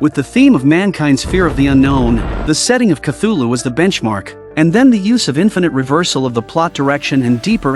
with the theme of mankind's fear of the unknown, the setting of Cthulhu as the benchmark, and then the use of infinite reversal of the plot direction and deeper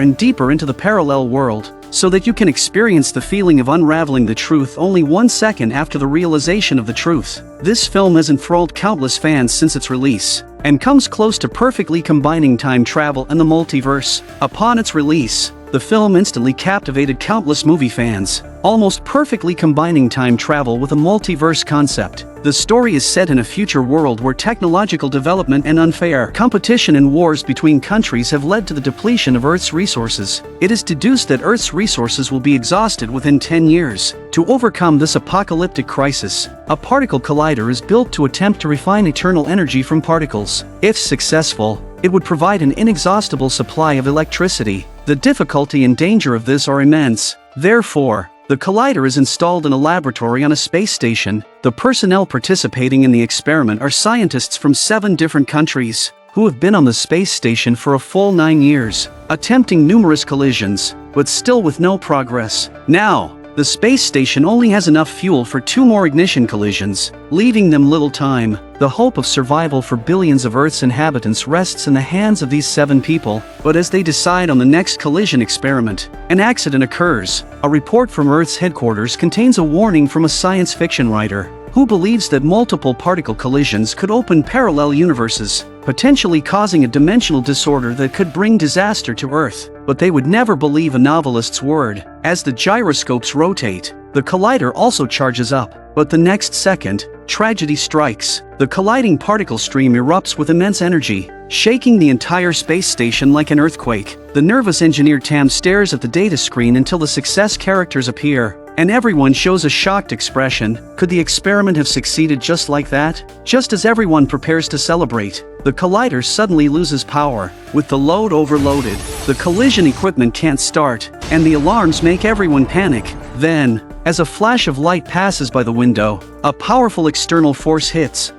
into the parallel world, so that you can experience the feeling of unraveling the truth only 1 second after the realization of the truth. This film has enthralled countless fans since its release, and comes close to perfectly combining time travel and the multiverse. Upon its release, the film instantly captivated countless movie fans, almost perfectly combining time travel with a multiverse concept. The story is set in a future world where technological development and unfair competition and wars between countries have led to the depletion of Earth's resources. It is deduced that Earth's resources will be exhausted within 10 years. To overcome this apocalyptic crisis, a particle collider is built to attempt to refine eternal energy from particles. If successful, it would provide an inexhaustible supply of electricity. The difficulty and danger of this are immense. Therefore, the collider is installed in a laboratory on a space station. The personnel participating in the experiment are scientists from 7 different countries, who have been on the space station for a full 9 years, attempting numerous collisions, but still with no progress. Now, the space station only has enough fuel for 2 more ignition collisions, leaving them little time. The hope of survival for billions of Earth's inhabitants rests in the hands of these 7 people, but as they decide on the next collision experiment, an accident occurs. A report from Earth's headquarters contains a warning from a science fiction writer, who believes that multiple particle collisions could open parallel universes, potentially causing a dimensional disorder that could bring disaster to Earth. But they would never believe a novelist's word. As the gyroscopes rotate, the collider also charges up. But the next second, tragedy strikes. The colliding particle stream erupts with immense energy, shaking the entire space station like an earthquake. The nervous engineer Tam stares at the data screen until the success characters appear, and everyone shows a shocked expression. Could the experiment have succeeded just like that? Just as everyone prepares to celebrate, the collider suddenly loses power. With the load overloaded, the collision equipment can't start, and the alarms make everyone panic. Then, as a flash of light passes by the window, a powerful external force hits.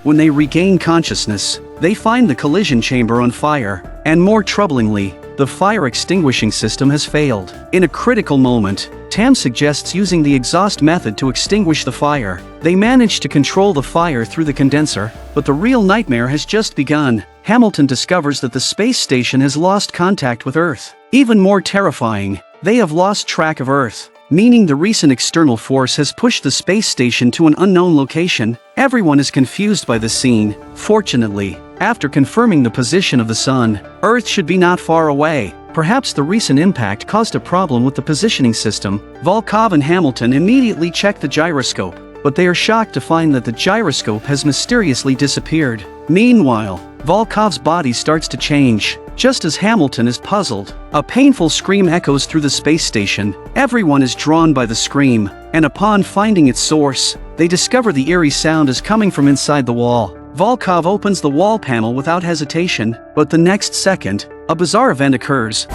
When they regain consciousness, they find the collision chamber on fire, and more troublingly, the fire extinguishing system has failed. In a critical moment, Tam suggests using the exhaust method to extinguish the fire. They manage to control the fire through the condenser, but the real nightmare has just begun. Hamilton discovers that the space station has lost contact with Earth. Even more terrifying, they have lost track of Earth, meaning the recent external force has pushed the space station to an unknown location. Everyone is confused by this scene. Fortunately, after confirming the position of the sun, Earth should be not far away. Perhaps the recent impact caused a problem with the positioning system. Volkov and Hamilton immediately check the gyroscope, but they are shocked to find that the gyroscope has mysteriously disappeared. Meanwhile, Volkov's body starts to change, just as Hamilton is puzzled. A painful scream echoes through the space station. Everyone is drawn by the scream, and upon finding its source, they discover the eerie sound is coming from inside the wall. Volkov opens the wall panel without hesitation, but the next second, a bizarre event occurs.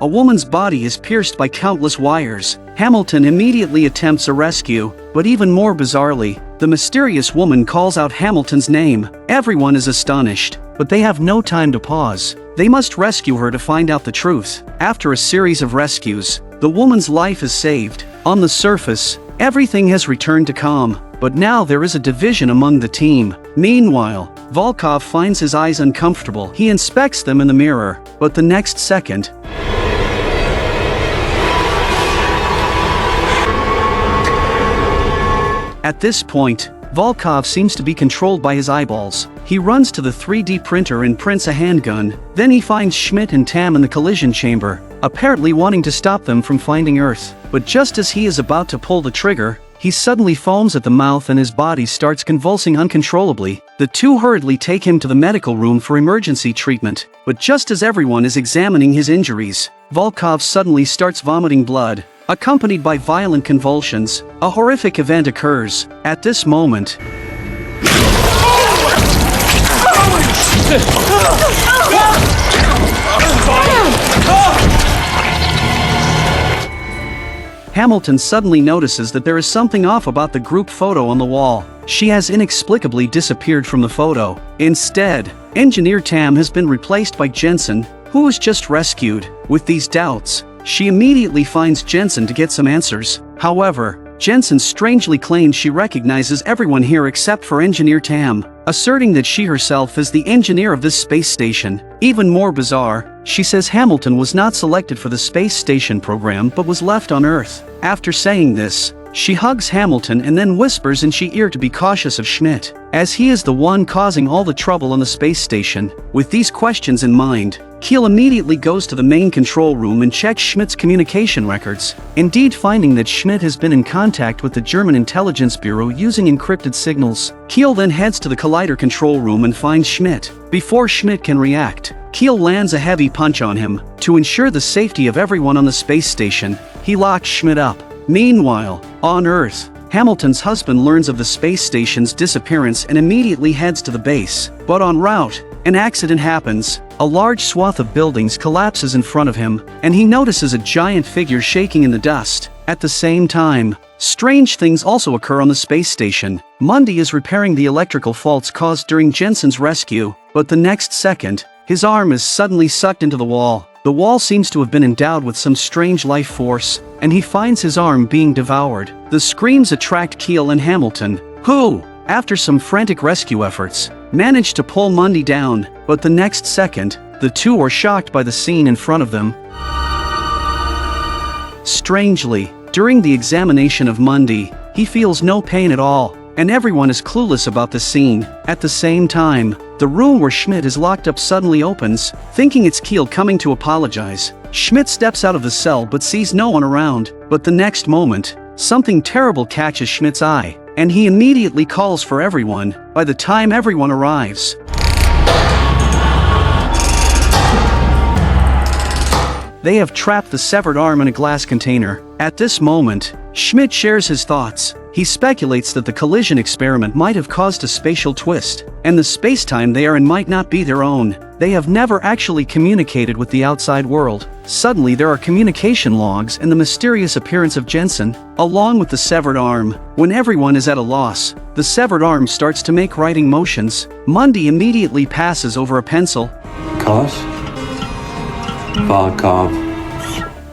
A woman's body is pierced by countless wires. Hamilton immediately attempts a rescue, but even more bizarrely, the mysterious woman calls out Hamilton's name. Everyone is astonished, but they have no time to pause. They must rescue her to find out the truth. After a series of rescues, the woman's life is saved. On the surface, everything has returned to calm, but now there is a division among the team. Meanwhile, Volkov finds his eyes uncomfortable. He inspects them in the mirror, but the next second, at this point, Volkov seems to be controlled by his eyeballs. He runs to the 3D printer and prints a handgun. Then he finds Schmidt and Tam in the collision chamber, apparently wanting to stop them from finding Earth. But just as he is about to pull the trigger, he suddenly foams at the mouth and his body starts convulsing uncontrollably. The two hurriedly take him to the medical room for emergency treatment. But just as everyone is examining his injuries, Volkov suddenly starts vomiting blood, accompanied by violent convulsions. A horrific event occurs. At this moment, Hamilton suddenly notices that there is something off about the group photo on the wall. She has inexplicably disappeared from the photo. Instead, Engineer Tam has been replaced by Jensen, who was just rescued. With these doubts, she immediately finds Jensen to get some answers. However, Jensen strangely claims she recognizes everyone here except for Engineer Tam, asserting that she herself is the engineer of this space station. Even more bizarre, she says Hamilton was not selected for the space station program but was left on Earth. After saying this, she hugs Hamilton and then whispers in she ear to be cautious of Schmidt, as he is the one causing all the trouble on the space station. With these questions in mind, Keel immediately goes to the main control room and checks Schmidt's communication records, indeed finding that Schmidt has been in contact with the German intelligence bureau using encrypted signals. Keel then heads to the collider control room and finds Schmidt. Before Schmidt can react, Keel lands a heavy punch on him. To ensure the safety of everyone on the space station, he locks Schmidt up. Meanwhile, on Earth, Hamilton's husband learns of the space station's disappearance and immediately heads to the base. But en route, an accident happens. A large swath of buildings collapses in front of him, and he notices a giant figure shaking in the dust. At the same time, strange things also occur on the space station. Mundy is repairing the electrical faults caused during Jensen's rescue, but the next second, his arm is suddenly sucked into the wall. The wall seems to have been endowed with some strange life force, and he finds his arm being devoured. The screams attract Keel and Hamilton, who, after some frantic rescue efforts, manage to pull Mundy down, but the next second, the two are shocked by the scene in front of them. Strangely, during the examination of Mundy, he feels no pain at all, and everyone is clueless about the scene. At the same time, the room where Schmidt is locked up suddenly opens, thinking it's Keel coming to apologize. Schmidt steps out of the cell but sees no one around, but the next moment, something terrible catches Schmidt's eye, and he immediately calls for everyone. By the time everyone arrives, they have trapped the severed arm in a glass container. At this moment, Schmidt shares his thoughts. He speculates that the collision experiment might have caused a spatial twist, and the space-time they are in might not be their own. They have never actually communicated with the outside world. Suddenly there are communication logs and the mysterious appearance of Jensen, along with the severed arm. When everyone is at a loss, the severed arm starts to make writing motions. Mundy immediately passes over a pencil. Cos? Volkov.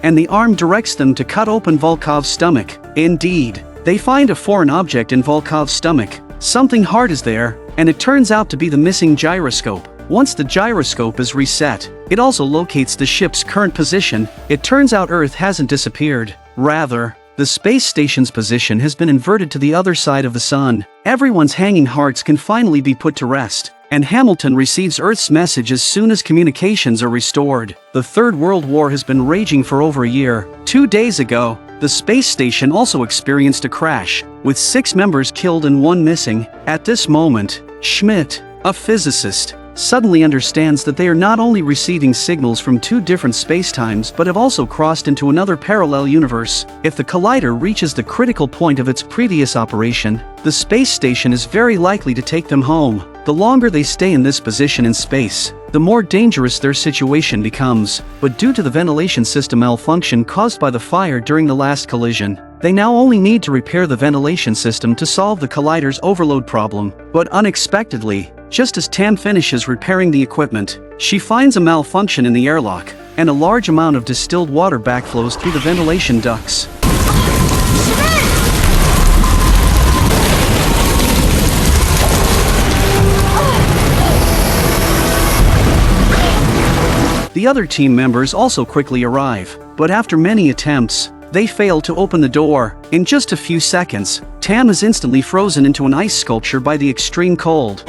And the arm directs them to cut open Volkov's stomach. Indeed, they find a foreign object in Volkov's stomach. Something hard is there, and it turns out to be the missing gyroscope. Once the gyroscope is reset, it also locates the ship's current position. It turns out Earth hasn't disappeared. Rather, the space station's position has been inverted to the other side of the sun. Everyone's hanging hearts can finally be put to rest, and Hamilton receives Earth's message as soon as communications are restored. The Third World War has been raging for over a year. 2 days ago, the space station also experienced a crash, with 6 members killed and 1 missing. At this moment, Schmidt, a physicist, suddenly understands that they are not only receiving signals from 2 different spacetimes but have also crossed into another parallel universe. If the collider reaches the critical point of its previous operation, the space station is very likely to take them home. The longer they stay in this position in space, the more dangerous their situation becomes. But due to the ventilation system malfunction caused by the fire during the last collision, they now only need to repair the ventilation system to solve the collider's overload problem. But unexpectedly, just as Tam finishes repairing the equipment, she finds a malfunction in the airlock, and a large amount of distilled water backflows through the ventilation ducts. The other team members also quickly arrive, but after many attempts, they fail to open the door. In just a few seconds, Tam is instantly frozen into an ice sculpture by the extreme cold.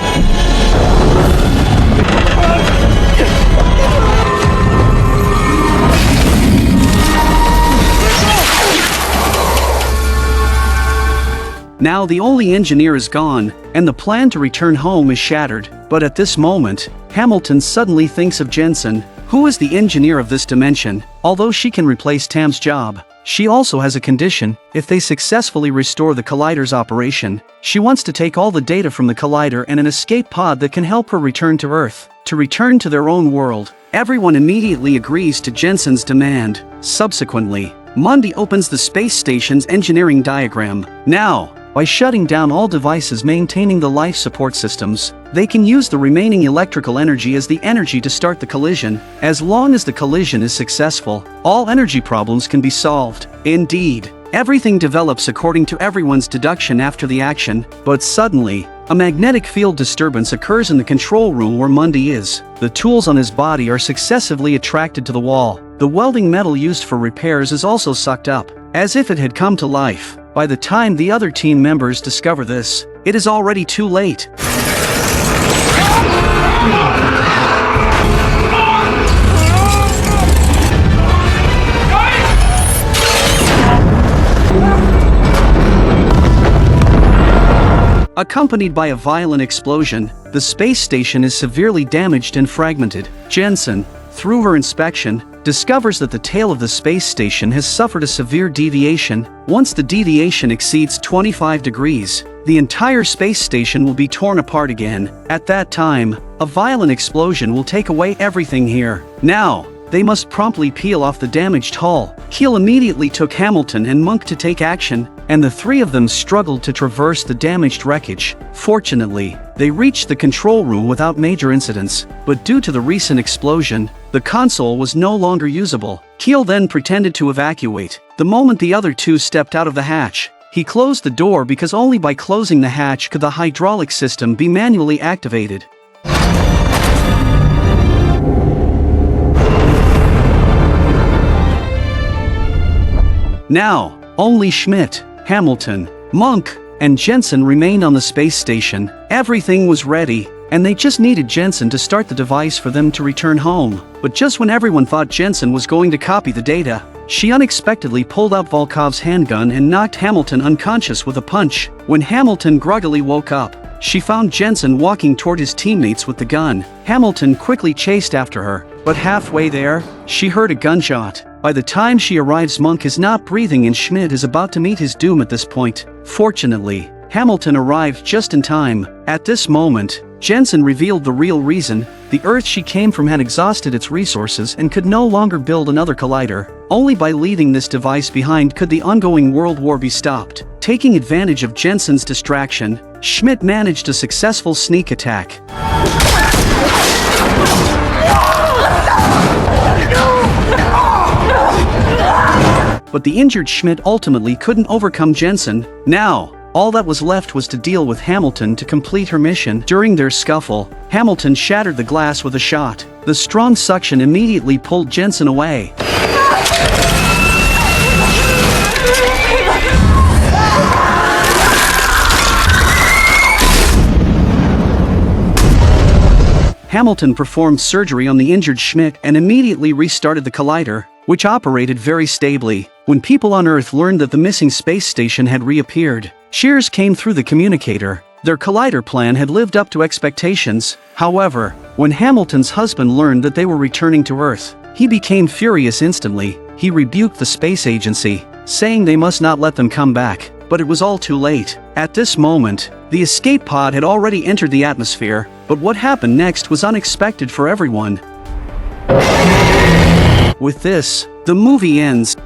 Now the only engineer is gone, and the plan to return home is shattered. But at this moment, Hamilton suddenly thinks of Jensen, who is the engineer of this dimension. Although she can replace Tam's job, she also has a condition. If they successfully restore the collider's operation, she wants to take all the data from the collider and an escape pod that can help her return to Earth, to return to their own world. Everyone immediately agrees to Jensen's demand. Subsequently, Mundy opens the space station's engineering diagram. Now, By shutting down all devices maintaining the life support systems, they can use the remaining electrical energy as the energy to start the collision. As long as the collision is successful, all energy problems can be solved. Indeed, everything develops according to everyone's deduction after the action, but suddenly, a magnetic field disturbance occurs in the control room where Mundy is. The tools on his body are successively attracted to the wall. The welding metal used for repairs is also sucked up, as if it had come to life. By the time the other team members discover this, it is already too late. Accompanied by a violent explosion, the space station is severely damaged and fragmented. Jensen, through her inspection, discovers that the tail of the space station has suffered a severe deviation. Once the deviation exceeds 25 degrees, the entire space station will be torn apart again. At that time, a violent explosion will take away everything here. Now, they must promptly peel off the damaged hull. Keel immediately took Hamilton and Monk to take action, and the three of them struggled to traverse the damaged wreckage. Fortunately, they reached the control room without major incidents, but due to the recent explosion, the console was no longer usable. Keel then pretended to evacuate. The moment the other two stepped out of the hatch, he closed the door because only by closing the hatch could the hydraulic system be manually activated. Now, only Schmidt, Hamilton, Monk, and Jensen remained on the space station. Everything was ready, and they just needed Jensen to start the device for them to return home. But just when everyone thought Jensen was going to copy the data, she unexpectedly pulled out Volkov's handgun and knocked Hamilton unconscious with a punch. When Hamilton groggily woke up, she found Jensen walking toward his teammates with the gun. Hamilton quickly chased after her, but halfway there, she heard a gunshot. By the time she arrives, Monk is not breathing and Schmidt is about to meet his doom at this point. Fortunately, Hamilton arrived just in time. At this moment, Jensen revealed the real reason. The Earth she came from had exhausted its resources and could no longer build another collider. Only by leaving this device behind could the ongoing world war be stopped. Taking advantage of Jensen's distraction, Schmidt managed a successful sneak attack. But the injured Schmidt ultimately couldn't overcome Jensen. Now, all that was left was to deal with Hamilton to complete her mission. During their scuffle, Hamilton shattered the glass with a shot. The strong suction immediately pulled Jensen away. Hamilton performed surgery on the injured Schmidt and immediately restarted the collider, which operated very stably. When people on Earth learned that the missing space station had reappeared, cheers came through the communicator. Their collider plan had lived up to expectations. However, when Hamilton's husband learned that they were returning to Earth, he became furious instantly. He rebuked the space agency, saying they must not let them come back. But it was all too late. At this moment, the escape pod had already entered the atmosphere, but what happened next was unexpected for everyone. With this, the movie ends.